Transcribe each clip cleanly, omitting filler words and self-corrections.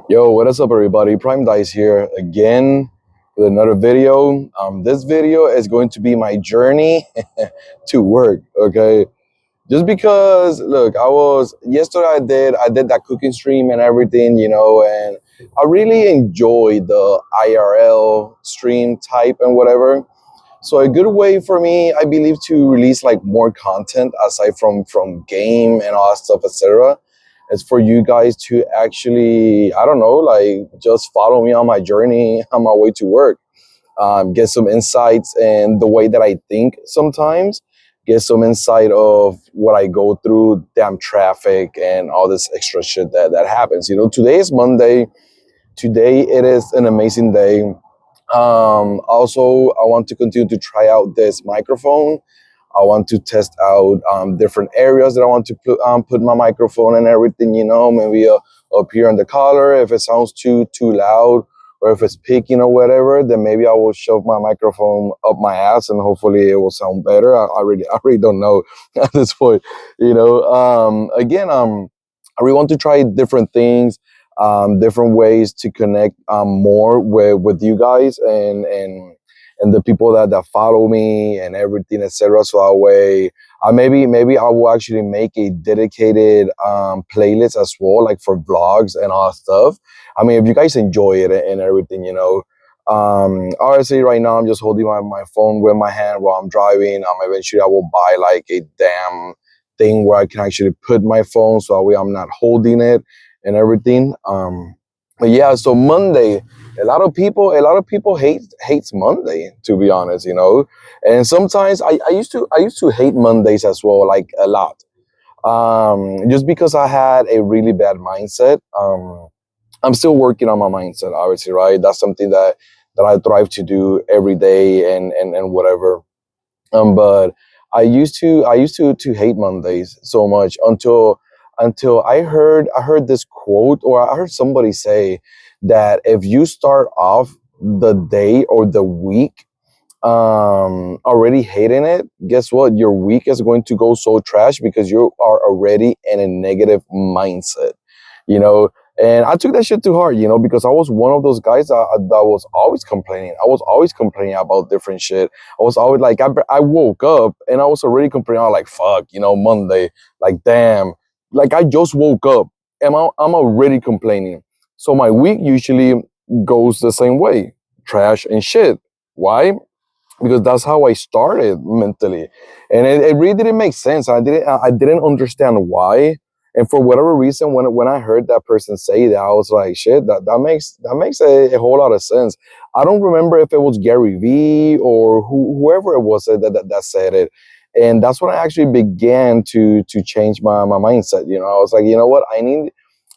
Yo, what is up, everybody? Prime Dice here again with another video. This video is going to be my journey to work. Okay, just because, look, I was yesterday. I did that cooking stream and everything, and I really enjoyed the IRL stream type and whatever. So a good way for me, I believe, to release like more content aside from game and all that stuff, etc., is for you guys to actually, I don't know, like just follow me on my journey on my way to work. Get some insights and the way that I think sometimes. Get some insight of what I go through, damn traffic and all this extra shit that happens. Today is Monday. Today it is an amazing day. Also, I want to continue to try out this microphone. I want to test out different areas that I want to put my microphone and everything. Maybe up here in the collar, if it sounds too loud, or if it's picking or whatever, then maybe I will shove my microphone up my ass and hopefully it will sound better. I really don't know at this point. Again, I really want to try different things, different ways to connect more with you guys and the people that follow me and everything, etc. So that way, maybe I will actually make a dedicated playlist as well, like for vlogs and all that stuff. I mean, if you guys enjoy it and everything, honestly, right now I'm just holding my phone with my hand while I'm driving. Eventually I will buy like a damn thing where I can actually put my phone so that way I'm not holding it and everything. But yeah, so Monday, a lot of people hates Monday, to be honest, and sometimes I used to hate Mondays as well, like a lot, just because I had a really bad mindset. I'm still working on my mindset, obviously, right? That's something that I thrive to do every day and whatever. But I used to hate Mondays so much until I heard this quote, or I heard somebody say that if you start off the day or the week already hating it, guess what? Your week is going to go so trash because you are already in a negative mindset, you know. And I took that shit too hard, because I was one of those guys that was always complaining. I was always complaining about different shit. I was always like, I woke up and I was already complaining. I was like, fuck, Monday, like, damn, like I just woke up and I'm already complaining. So my week usually goes the same way, trash and shit. Why? Because that's how I started mentally, and it really didn't make sense. I didn't understand why, and for whatever reason, when I heard that person say that, I was like, shit, that makes a whole lot of sense. I don't remember if it was Gary Vee or whoever it was that said it, and that's when I actually began to change my mindset. I was like, you know what, I need,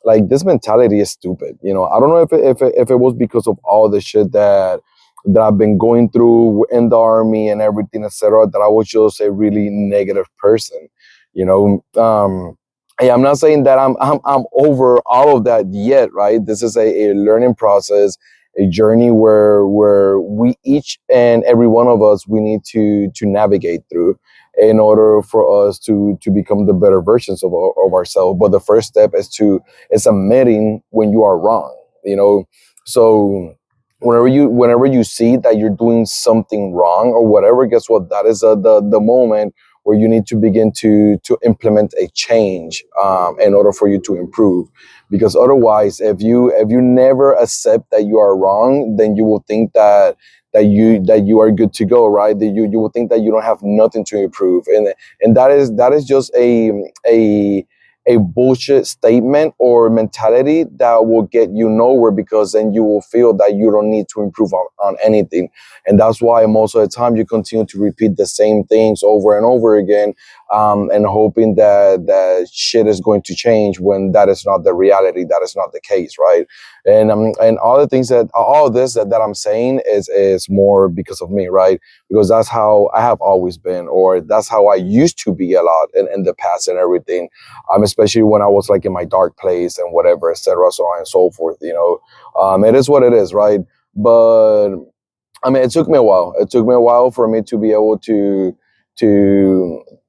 like, this mentality is stupid. I don't know if it was because of all the shit that I've been going through in the army and everything, etc., that I was just a really negative person. You know, yeah, I'm not saying that I'm over all of that yet, right? This is a learning process, a journey where we each and every one of us, we need to navigate through in order for us to become the better versions of ourselves. But the first step is admitting when you are wrong. So whenever you see that you're doing something wrong or whatever, guess what, that is the moment where you need to begin to implement a change, in order for you to improve. Because otherwise, if you never accept that you are wrong, then you will think that you are good to go, right? That you will think that you don't have nothing to improve, and that is just a bullshit statement or mentality that will get you nowhere, because then you will feel that you don't need to improve on anything. And that's why most of the time you continue to repeat the same things over and over again, and hoping that shit is going to change, when that is not the reality. That is not the case, right? And all the things all of this that I'm saying is more because of me, right? Because that's how I have always been, or that's how I used to be a lot in the past and everything, especially when I was like in my dark place and whatever, etc., so on and so forth. It is what it is, right? But I mean, it took me a while. It took me a while for me to be able to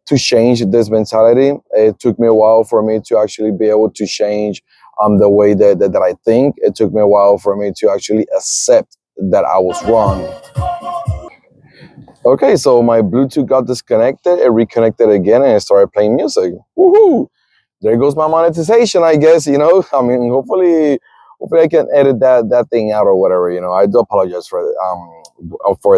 to change this mentality. It took me a while for me to actually be able to change the way that I think. It took me a while for me to actually accept that I was wrong. Okay, so my Bluetooth got disconnected, it reconnected again, and it started playing music. Woohoo! There goes my monetization, I guess. I mean, hopefully I can edit that thing out or whatever. I do apologize for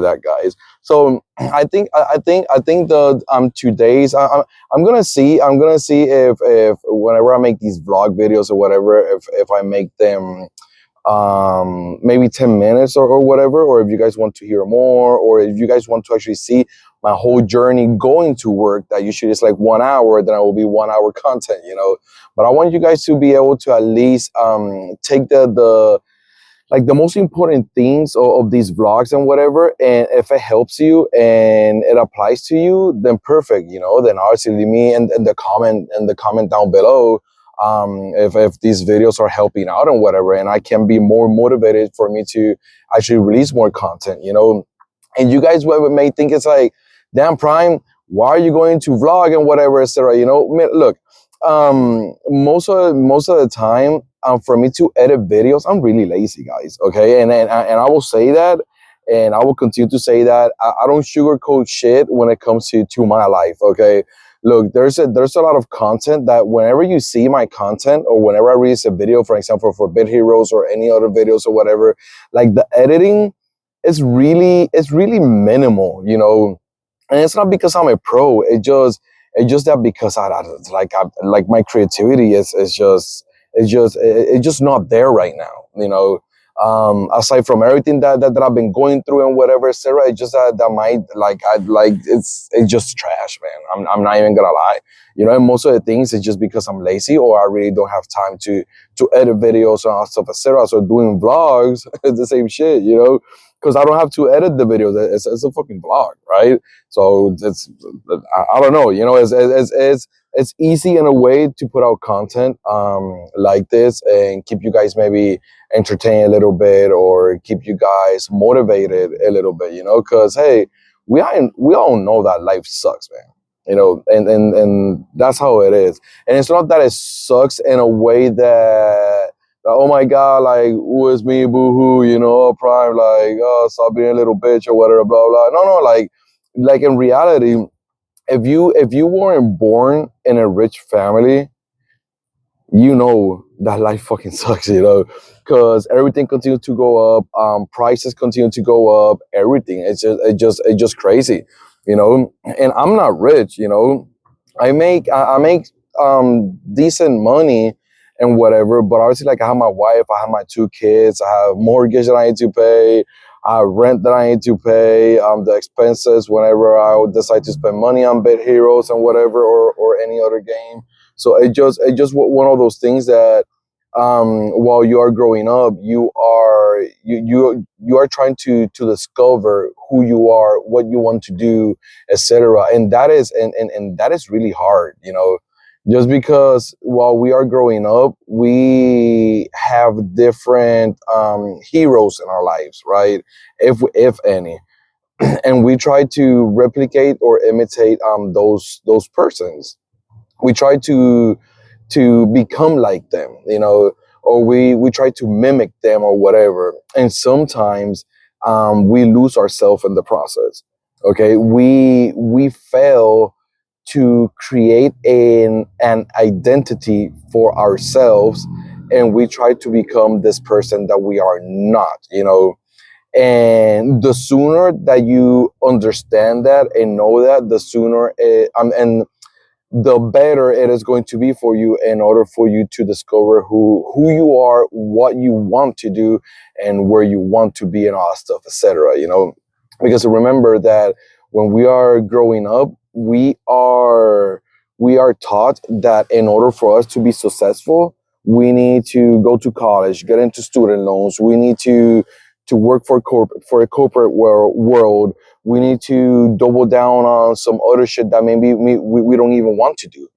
that, guys. So I think the 2 days. I'm gonna see if whenever I make these vlog videos or whatever, if I make them maybe 10 minutes or whatever, or if you guys want to hear more, or if you guys want to actually see my whole journey going to work, that usually is like 1 hour, then I will be 1 hour content. But I want you guys to be able to at least take the like the most important things of these vlogs and whatever, and if it helps you and it applies to you, then perfect. Then obviously leave me in the comment down below, if these videos are helping out and whatever, and I can be more motivated for me to actually release more content. And you guys may think it's like, damn, Prime, why are you going to vlog and whatever, etc. Look, most of the time, for me to edit videos, I'm really lazy, guys. Okay, and I will say that, and I will continue to say that. I don't sugarcoat shit when it comes to my life. Okay, look, there's a lot of content that whenever you see my content, or whenever I release a video, for example, for Bit Heroes or any other videos or whatever, like the editing is really minimal. And it's not because I'm a pro. It's just that because like my creativity is just not there right now. Aside from everything that I've been going through and whatever, etc. It's just that might it's just trash, man. I'm not even gonna lie. And most of the things is just because I'm lazy, or I really don't have time to edit videos and stuff, etc. So doing vlogs is the same shit. Because I don't have to edit the videos. It's a fucking vlog, right? So I don't know. It's easy in a way to put out content like this and keep you guys maybe entertained a little bit, or keep you guys motivated a little bit. Because hey, we all know that life sucks, man. And that's how it is. And it's not that it sucks in a way that, oh my god, like, who is me, boo-hoo, Prime, like, oh, stop being a little bitch or whatever, blah blah. No, like in reality, if you weren't born in a rich family, you know that life fucking sucks, because everything continues to go up, prices continue to go up, everything. It's just crazy, and I'm not rich. I make decent money and whatever, but obviously, like, I have my wife, I have my 2 kids, I have mortgage that I need to pay, I have rent that I need to pay, the expenses whenever I would decide to spend money on Bit Heroes and whatever, or any other game. So it just one of those things that, while you are growing up, you are trying to discover who you are, what you want to do, etc. And that is really hard. Just because while we are growing up, we have different heroes in our lives, right? If any, and we try to replicate or imitate those persons. We try to become like them, or we try to mimic them or whatever. And sometimes we lose ourselves in the process. Okay, we fail to create an identity for ourselves, and we try to become this person that we are not. And the sooner that you understand that and know that, the sooner and the better it is going to be for you, in order for you to discover who you are, what you want to do, and where you want to be, and all that stuff, etc. Because remember that when we are growing up, we are taught that in order for us to be successful, we need to go to college, get into student loans, we need to work for a corporate world. We need to double down on some other shit that maybe we don't even want to do.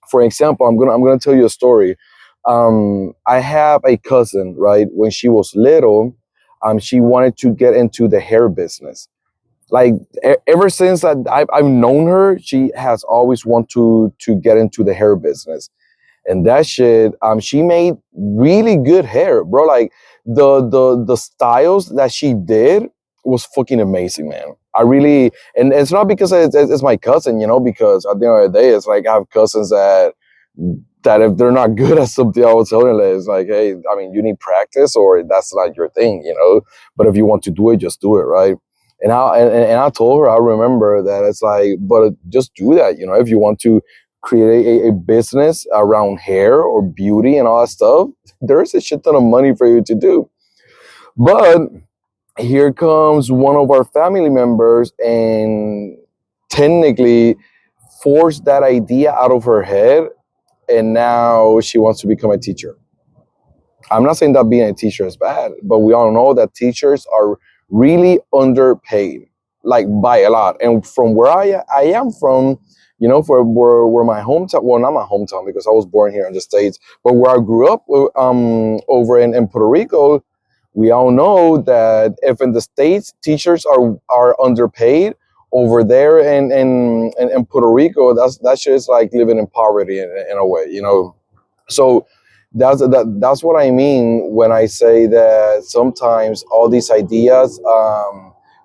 For example, I'm gonna tell you a story. I have a cousin, right? When she was little, she wanted to get into the hair business. Like, ever since that I've known her, she has always wanted to get into the hair business. And that shit, she made really good hair, bro. Like the styles that she did was fucking amazing, man. I really, and it's not because it's my cousin, because at the end of the day, it's like I have cousins that if they're not good at something, I will tell them that it's like, hey, I mean, you need practice or that's not your thing. But if you want to do it, just do it, right? And I told her, I remember that it's like, but just do that, if you want to create a business around hair or beauty and all that stuff, there's a shit ton of money for you to do. But here comes one of our family members and technically forced that idea out of her head, and now she wants to become a teacher. I'm not saying that being a teacher is bad, but we all know that teachers are really underpaid, like by a lot. And from where I am from, for where my hometown, well, not my hometown because I was born here in the States, but where I grew up, over in Puerto Rico, we all know that if in the States teachers are underpaid, over there in Puerto Rico, that's just like living in poverty in a way. So that's what I mean when I say that sometimes all these ideas,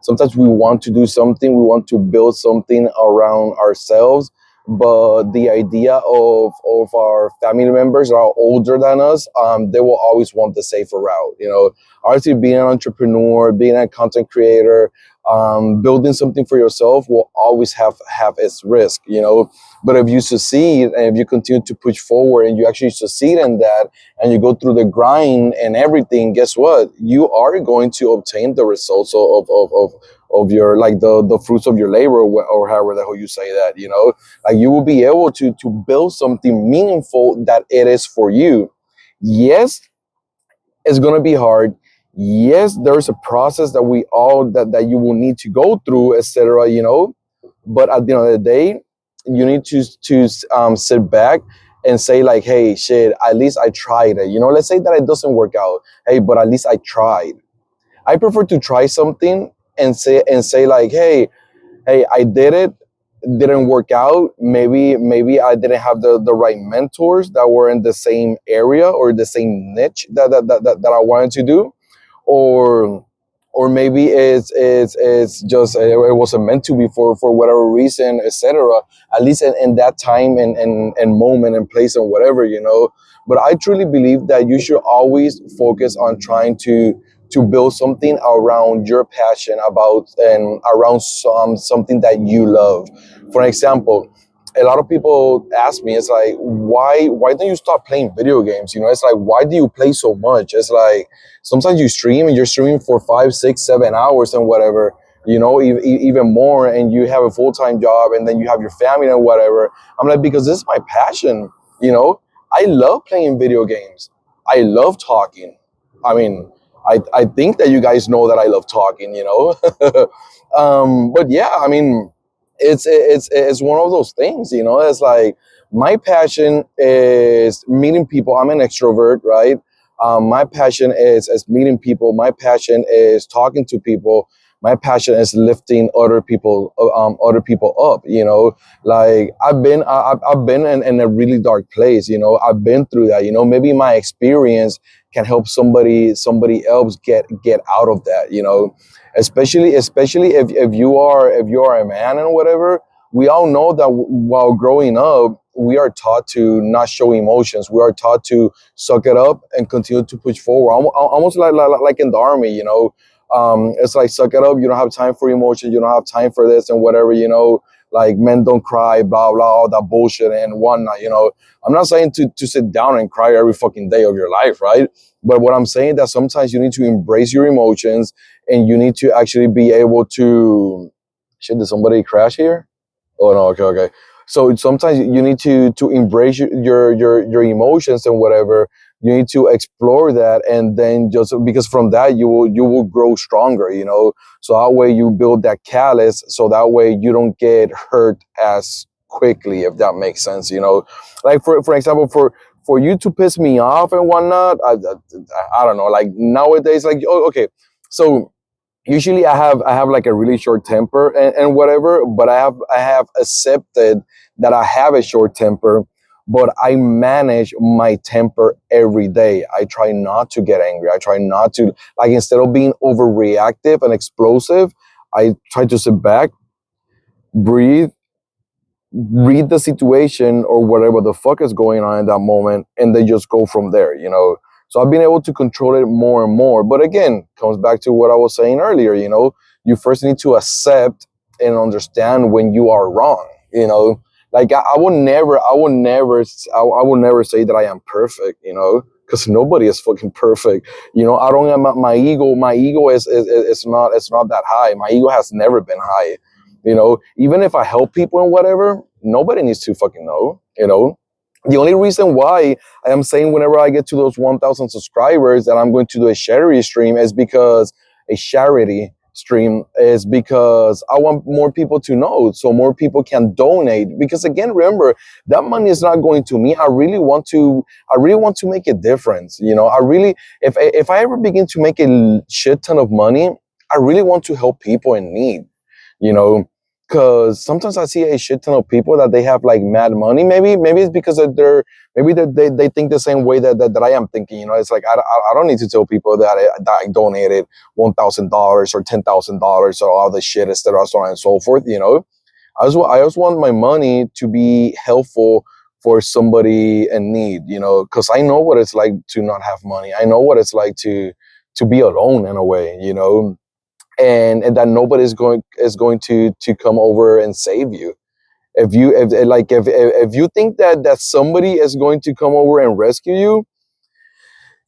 sometimes we want to do something, we want to build something around ourselves, but the idea of our family members that are older than us, they will always want the safer route. Obviously, being an entrepreneur, being a content creator, building something for yourself will always have its risk. But if you succeed and if you continue to push forward and you actually succeed in that and you go through the grind and everything, guess what? You are going to obtain the results of your, like the fruits of your labor, or however the hell you say that. Like you will be able to build something meaningful that it is for you. Yes, it's gonna be hard. Yes, there's a process that we all that you will need to go through, etc. But at the end of the day, you need to sit back and say like, hey, shit, at least I tried it. Let's say that it doesn't work out. Hey, but at least I tried. I prefer to try something and say like, hey, I did it. Didn't work out. Maybe I didn't have the right mentors that were in the same area or the same niche that I wanted to do, or maybe it's just it wasn't meant to be for whatever reason, etc. At least in that time and moment and place and whatever. But I truly believe that you should always focus on trying to build something around your passion about and around something that you love. For example, a lot of people ask me, it's like, why don't you stop playing video games? It's like, why do you play so much? It's like sometimes you stream and you're streaming for 5, 6, 7 hours and whatever, even more, and you have a full-time job and then you have your family and whatever. I'm like, because this is my passion. I love playing video games. I love talking. I mean, I think that you guys know that I love talking. But yeah, I mean, it's one of those things. It's like my passion is meeting people. I'm an extrovert, right? My passion is meeting people. My passion is talking to people. My passion is lifting other people up. Like I've been in a really dark place. I've been through that. Maybe my experience can help somebody else get out of that. Especially if you are a man and whatever. We all know that while growing up, we are taught to not show emotions. We are taught to suck it up and continue to push forward, almost like in the army. It's like, suck it up, you don't have time for emotions, you don't have time for this and whatever. Like, men don't cry, blah blah, all that bullshit and whatnot. I'm not saying to sit down and cry every fucking day of your life, right? But what I'm saying that sometimes you need to embrace your emotions, and you need to actually be able to. Shit, did somebody crash here? Oh no, okay, okay. So sometimes you need to embrace your emotions and whatever. You need to explore that, and then just because from that you will grow stronger. So that way you build that callus, so that way you don't get hurt as quickly, if that makes sense. Like for example, for you to piss me off and whatnot, I don't know. Like nowadays, like, oh, okay, so usually I have like a really short temper and whatever, but I have accepted that I have a short temper. but I manage my temper every day. I try not to get angry. I try not to, like, instead of being overreactive and explosive, I try to sit back, breathe, read the situation or whatever the fuck is going on in that moment, and then just go from there. So I've been able to control it more and more. But again, comes back to what I was saying earlier. You first need to accept and understand when you are wrong. Like I will never say that I am perfect. Because nobody is fucking perfect. I don't have my ego is not that high. My ego has never been high. Even if I help people and whatever, nobody needs to fucking know. The only reason why I am saying whenever I get to those 1,000 subscribers that I'm going to do a charity stream is because I want more people to know, so more people can donate. Because again, remember, that money is not going to me. I really want to make a difference. I really, if I ever begin to make a shit ton of money, I really want to help people in need. You know, because sometimes I see a shit ton of people that they have like mad money. Maybe it's because they think the same way that I am thinking. It's like I don't need to tell people that I donated $1,000 or $10,000 or all this shit, etc., so on and so forth. I just want my money to be helpful for somebody in need. Because I know what it's like to not have money. I know what it's like to be alone in a way. And that nobody is going to come over and save you. If you think that somebody is going to come over and rescue you,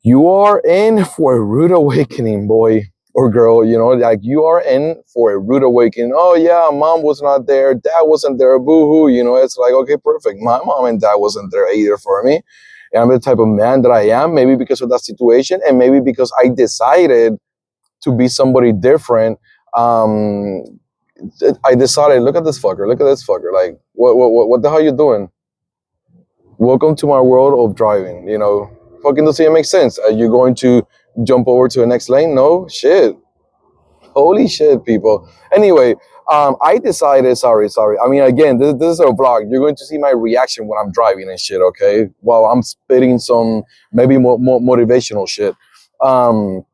you are in for a rude awakening, boy or girl. Like, you are in for a rude awakening. Oh yeah, mom was not there, dad wasn't there, boo-hoo. It's like, okay, perfect, my mom and dad wasn't there either for me, and I'm the type of man that I am, maybe because of that situation, and maybe because I decided to be somebody different. um I decided, look at this fucker, like, what the hell you doing? Welcome to my world of driving. Fucking doesn't even make sense. Are you going to jump over to the next lane? No shit. Holy shit, people. Anyway, I decided, sorry, I mean, again, this is a vlog. You're going to see my reaction when I'm driving and shit, okay, while I'm spitting some maybe more motivational shit. And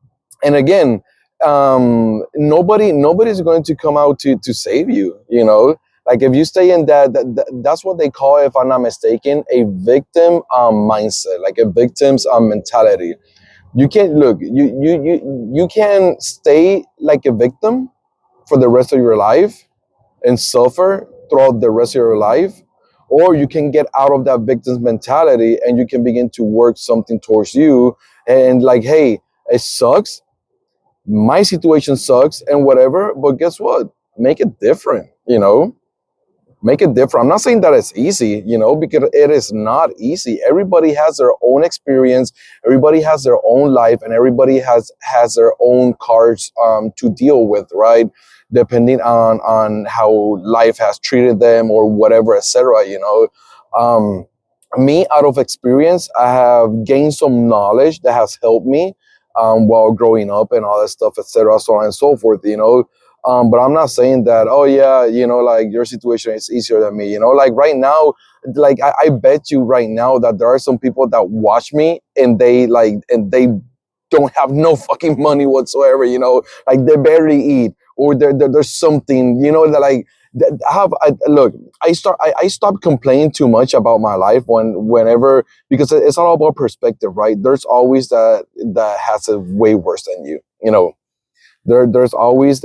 again, nobody's going to come out to save you. Like, if you stay in that's what they call, if I'm not mistaken, a victim mindset, like a victim's mentality. You can't, look, you can stay like a victim for the rest of your life and suffer throughout the rest of your life, or you can get out of that victim's mentality and you can begin to work something towards you. And like, hey, it sucks, my situation sucks and whatever, but guess what? Make it different. Make it different. I'm not saying that it's easy, because it is not easy. Everybody has their own experience, everybody has their own life, and everybody has their own cards to deal with, right? Depending on how life has treated them or whatever, etc. Me, out of experience, I have gained some knowledge that has helped me while growing up and all that stuff, etc., so on and so forth. But I'm not saying that, oh yeah, like, your situation is easier than me. Like, right now, like, I bet you right now that there are some people that watch me and they don't have no fucking money whatsoever. Like, they barely eat, or there's something, that, like, look, I stopped complaining too much about my life whenever, because it's all about perspective, right? There's always that has it way worse than you. There's always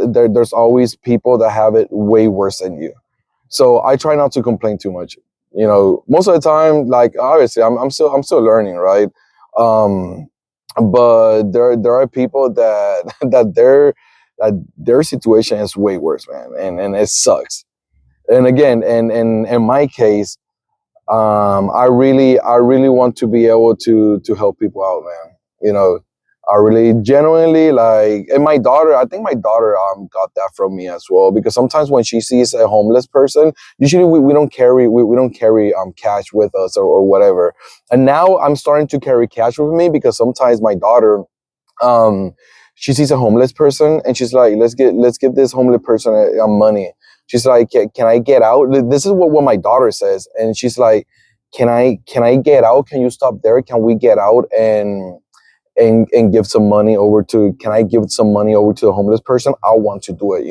people that have it way worse than you. So I try not to complain too much. Most of the time, like, obviously, I'm still learning, right? Um, but there are people that their situation is way worse, man, and it sucks. And again, and in my case, I really want to be able to help people out, man. I really genuinely, like, and I think my daughter got that from me as well, because sometimes when she sees a homeless person, usually we don't carry we don't carry cash with us, or whatever. And now I'm starting to carry cash with me, because sometimes my daughter, um she sees a homeless person and she's like, let's give this homeless person money. She's like, can I get out? This is what my daughter says, and she's like, can I get out? Can you stop there? Can we get out and give some money over to, can I give some money over to a homeless person? I want to do it,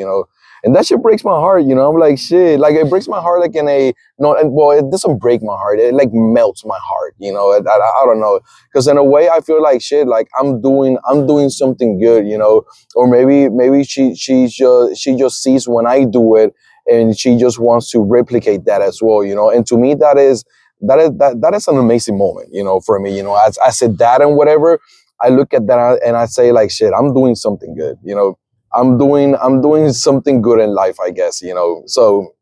and that shit breaks my heart, I'm like, shit, like it breaks my heart, like in a, no, and well, it doesn't break my heart, it like melts my heart, I don't know, because in a way I feel like shit, like I'm doing something good, or maybe she just sees when I do it, and she just wants to replicate that as well, and to me that is an amazing moment, for me, as I said that and whatever, I look at that and I say like, shit, I'm doing something good, I'm doing something good in life, I guess, So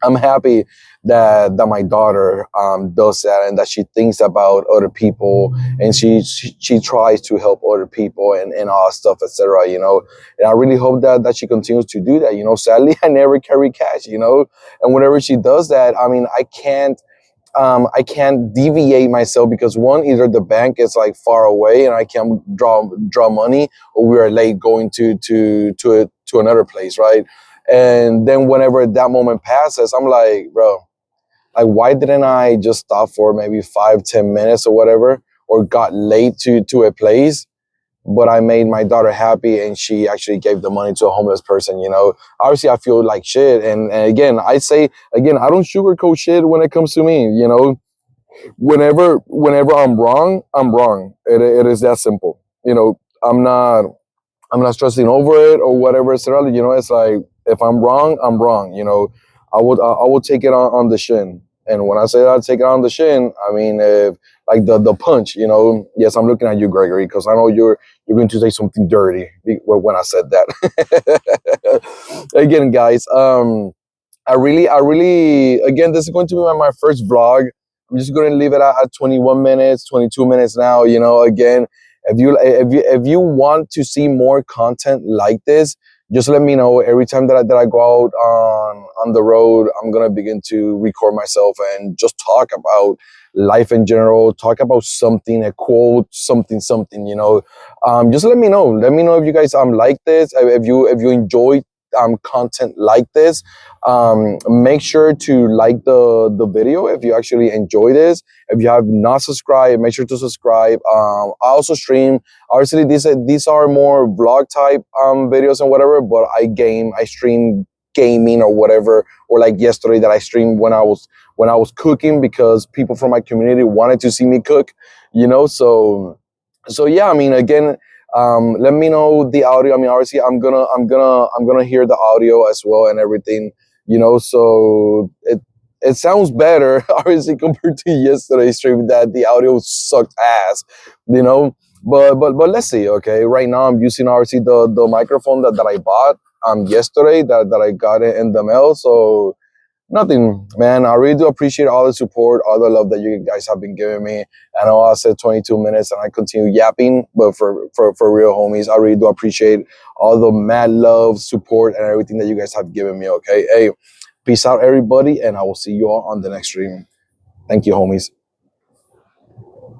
I'm happy that my daughter does that, and that she thinks about other people, and she tries to help other people and all that stuff, etc. And I really hope that she continues to do that. Sadly, I never carry cash. And whenever she does that, I mean, I can't deviate myself, because one, either the bank is like far away and I can't draw money, or we are late going to another place, right? And then whenever that moment passes, I'm like, bro, like, why didn't I just stop for maybe 5-10 minutes or whatever, or got late to a place, but I made my daughter happy, and she actually gave the money to a homeless person. Obviously I feel like shit, and again, I say again, I don't sugarcoat shit when it comes to me. Whenever I'm wrong, I'm wrong. It is that simple. I'm not stressing over it or whatever, etc. It's like, if I'm wrong, I'm wrong. I will take it on the shin. And when I say that I take it on the shin, I mean, if, like the punch. Yes, I'm looking at you, Gregory, because I know you're going to say something dirty when I said that. Again, guys, I really, again, this is going to be my first vlog. I'm just going to leave it at 21 minutes, 22 minutes now. Again, if you want to see more content like this, just let me know. Every time that I go out on the road, I'm gonna begin to record myself and just talk about life in general. Talk about something, a quote, something. Just let me know. Let me know if you guys like this. If you enjoy content like this. Make sure to like the video if you actually enjoy this. If you have not subscribed, make sure to subscribe. I also stream. Obviously, these are more vlog type videos and whatever. But I stream gaming or whatever. Or like yesterday that I streamed when I was cooking, because people from my community wanted to see me cook. So yeah. I mean, again. Let me know the audio. I mean, obviously, I'm gonna hear the audio as well and everything. So it sounds better, obviously, compared to yesterday's stream that the audio sucked ass. But let's see. Okay, right now I'm using obviously the microphone that I bought yesterday, that I got it in the mail. So nothing, man. I really do appreciate all the support, all the love that you guys have been giving me. I know I said 22 minutes and I continue yapping, but for real, homies, I really do appreciate all the mad love, support, and everything that you guys have given me. Okay, hey, peace out, everybody, and I will see you all on the next stream. Thank you, homies.